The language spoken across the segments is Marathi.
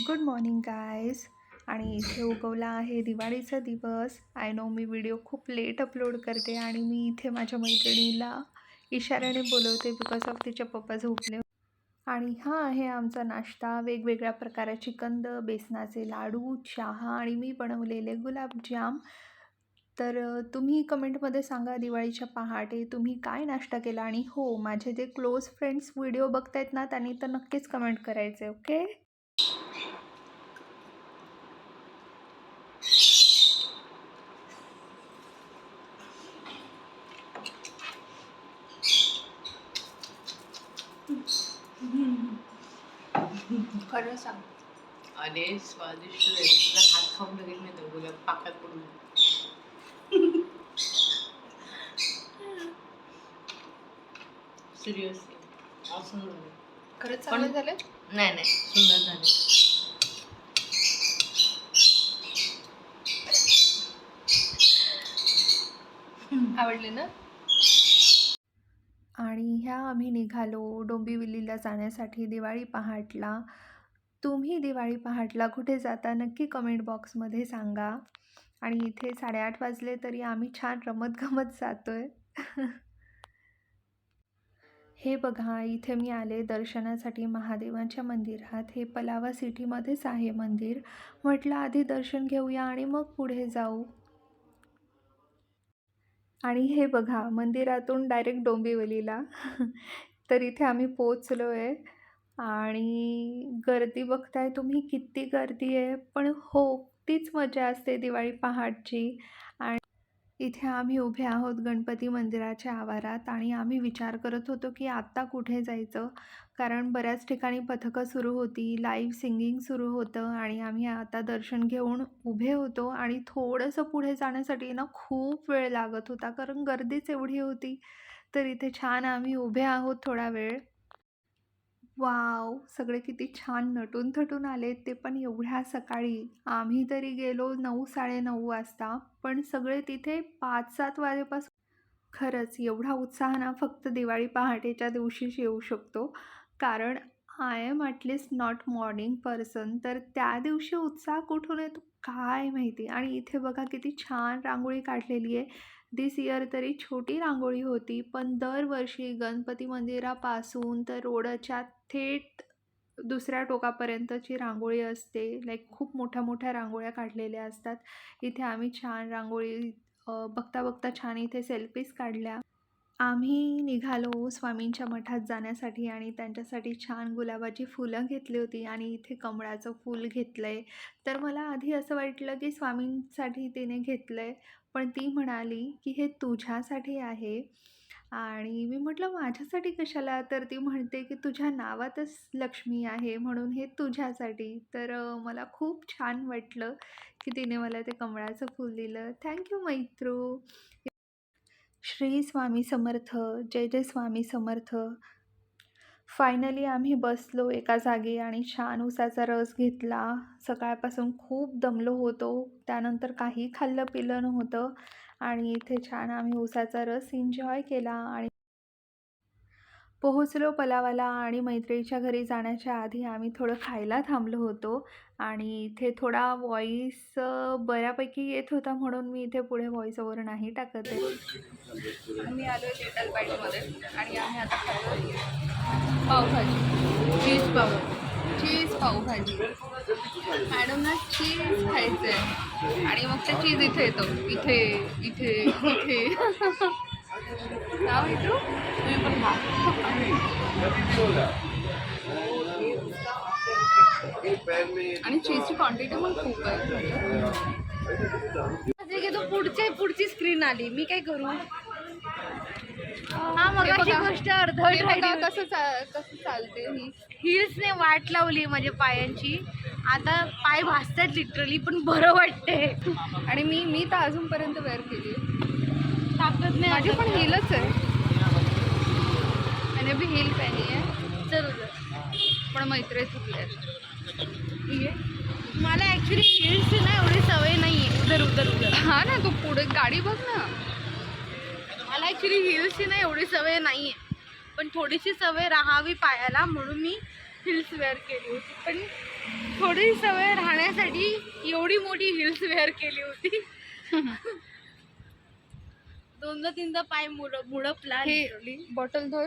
Good morning guys. आणि इथे उगवला आहे दिवाळीचा दिवस. आय नो मी व्हिडिओ खूप लेट अपलोड करते आणि मी इथे माझ्या मैत्रिणीला इशाऱ्याने बोलवते बिकॉज ऑफ तिचे पप्पा झोपले. आणि हा आहे आमचा नाश्ता. वेगवेगळ्या प्रकाराची कंद, बेसनाचे लाडू, चहा आणि मी बनवलेले गुलाबजाम. तर तुम्ही कमेंटमध्ये सांगा दिवाळीच्या पहाटे तुम्ही काय नाश्ता केला. आणि हो, माझे जे क्लोज फ्रेंड्स व्हिडिओ बघतायत ना, त्यांनी तर नक्कीच कमेंट करायचे. ओके. खरं सांग. अरे स्वादिष्ट आहे. तुझा हात खाऊन बघेल मी तर गुलाब पाकात पडून. सिरियसली असं झालं. खरंच चांगले झाले. नाही नाही, सुंदर झाले. आवडले ना. आणि ह्या आम्ही निघालो डोंबिवलीला जाण्यासाठी दिवाळी पहाटला. तुम्ही दिवाळी पहाटला कुठे जाता नक्की कमेंट बॉक्समध्ये सांगा. आणि इथे 8:30 वाजले तरी आम्ही छान रमत गमत जातोय. हे बघा, इथे मी आले दर्शनासाठी महादेवांच्या मंदिरात. हे पलावा सिटीमध्येच आहे मंदिर. म्हटलं आधी दर्शन घेऊया आणि मग पुढे जाऊ. आणि हे बघा, मंदिरातून डायरेक्ट डोंबिवलीला. तर इथे आम्ही पोचलो आहे. आणि गर्दी बघताय तुम्ही, किती गर्दी आहे. पण हो, तीच मजा असते दिवाळी पहाटची. आणि इथे आम्ही उभे आहोत गणपती मंदिराच्या आवारात आणि आम्ही विचार करत होतो की आत्ता कुठे जायचं. कारण बऱ्याच ठिकाणी पथकं सुरू होती, लाईव्ह सिंगिंग सुरू होतं आणि आम्ही आता दर्शन घेऊन उभे होतो. आणि थोडंसं पुढे जाण्यासाठी ना खूप वेळ लागत होता कारण गर्दीच एवढी होती. तर इथे छान आम्ही उभे आहोत थोडा वेळ. वाव! सगळे किती छान नटून-थटून आलेत, ते पण एवढ्या सकाळी. आम्ही तरी गेलो 9-9:30 वाजता, पण सगळे तिथे 5-7 वाजेपासून. खरंच एवढा उत्साह ना फक्त दिवाळी पहाटेच्या दिवशीच येऊ शकतो. कारण I am at least not morning person. तर त्या दिवशी उत्साह कुठून येतो काय माहिती. आणि इथे बघा किती छान रांगोळी काढलेली आहे. दिस इयर तरी छोटी रांगोळी होती, पण दरवर्षी गणपती मंदिरापासून तर रोडच्या थेट दुसऱ्या टोकापर्यंतची रांगोळी असते. लाईक खूप मोठ्या मोठ्या रांगोळ्या काढलेल्या असतात. इथे आम्ही छान रांगोळी बघता बघता छान इथे सेल्फीज काढल्या. आम्ही निघालो स्वामींच्या मठात जाण्यासाठी आणि त्यांच्यासाठी छान गुलाबाची फुलं घेतली होती आणि इथे कमळाचं फूल घेतलं आहे. तर मला आधी असं वाटलं की स्वामींसाठी तिने घेतलं आहे, पण ती म्हणाली की हे तुझ्यासाठी आहे. आणि मी म्हटलं माझ्यासाठी कशाला. तर ती म्हणते की तुझ्या नावातच लक्ष्मी आहे म्हणून हे तुझ्यासाठी. तर मला खूप छान वाटलं की तिने मला ते कमळाचं फूल दिलं. थँक्यू मैत्रू. श्री स्वामी समर्थ. जय जय स्वामी समर्थ. फायनली आम्ही बसलो एका जागी आणि छान उसाचा रस घेतला. सकाळपासून खूप दमलो होतो, त्यानंतर काही खाल्लं पिलं नव्हतं. आणि इथे छान आम्ही उसाचा रस एन्जॉय केला. आणि पोहोचलो पलावाला. आणि मैत्रिणीच्या घरी जाण्याच्या आधी आम्ही थोडं खायला थांबलो होतो. आणि इथे थोडा व्हॉईस बऱ्यापैकी येत होता म्हणून मी इथे पुढे व्हॉईस ओव्हर नाही टाकत आहे. आम्ही आलो आहे लिटल बाईटमध्ये आणि आम्ही आता खातो पावभाजी, चीज पावभाजी. मॅडमना चीज खायचं आहे आणि मग ते चीज इथे येतं, इथे इथे इथे. नाव येतो तुम्ही पण खा. आणि चीजची क्वांटिटी पण खूप आहे. पुढची स्क्रीन आली, मी काय करू. हा मग अशी गोष्ट अर्धवट कसं चालते ही. हिल्सने वाट लावली माझ्या पायांची. आता पाय भासतात लिटरली, पण बरं वाटते. आणि मी तर अजूनपर्यंत वेअर केली. ताकद नाही माझी पण हिलच आहे. मैंने भी हिल पहनी है. चल पण मैत्री चुकले. मला ॲक्च्युली हिल्सची ना एवढी सवय नाही आहे. उधर उधर उधर हा ना, तू पुढे गाडी बघ ना. मला ॲक्च्युली हिल्सची ना एवढी सवय नाही आहे, पण थोडीशी सवय राहावी पायाला म्हणून मी हिल्स वेअर केली होती. पण थोडी सवय राहण्यासाठी एवढी मोठी हिल्स वेअर केली होती. दोनदा तीनदा पाय मुडपला. हे बॉटल धर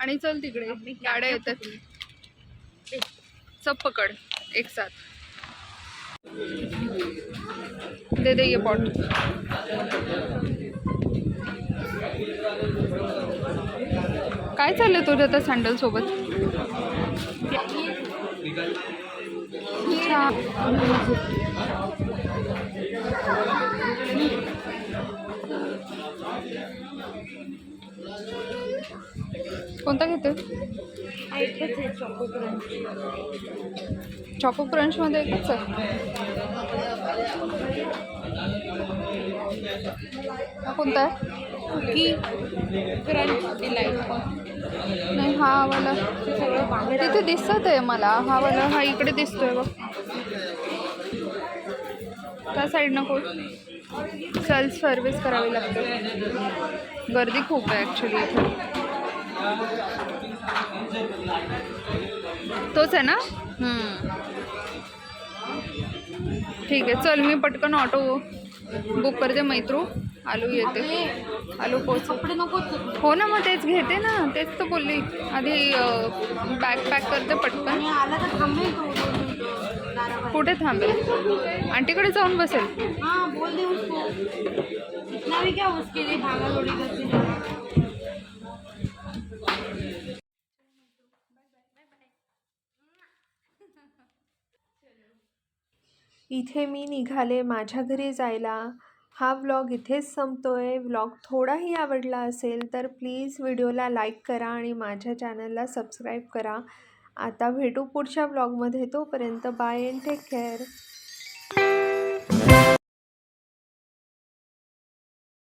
आणि चल तिकडे, गाड्या येतात. सब पकड एक साथ. दे दे ये पॉट. काय चाललंय तुझं त्या सँडल सोबत? कोणता घेते? एकच आहे चॉको क्रंच. चॉको क्रंच मध्ये एकच आहे. हा कोणता आहे? Cookie crunch delight. नाही हा वाला सगळं बाहेर तिथे दिसत आहे मला. हा वाला हा इकडे दिसतोय बघ, त्या साईडनं कोण सेल्फ सर्व्हिस करावी लागते. गर्दी खूप आहे ॲक्च्युली इथे. तोच आहे ना? ठीक आहे चल, मी पटकन ऑटो बुक करते. मैत्रू आलू येते, आलू पोच. कपडे नको. हो ना, मग तेच घेते ना, तेच तर बोलली. आधी बॅग पॅक करते पटकन. आला तर थांबेल तो 2 मिनिटं दाराबाहेर. कुठे थांबेल? आंटीकडे जाऊन बसेल. हाँ बोल दे उसको, इतना भी क्या उसके लिए भागा दौड़ी करते जाना. इथे मी निघाले माझ्या घरी जायला. हा व्लॉग इथेच संपतोय. व्लॉग थोडाही आवडला असेल तर प्लीज व्हिडिओला लाईक करा आणि माझ्या चॅनलला सबस्क्राईब करा. आता भेटू पुढच्या व्लॉगमध्ये. तोपर्यंत बाय अँड टेक केअर.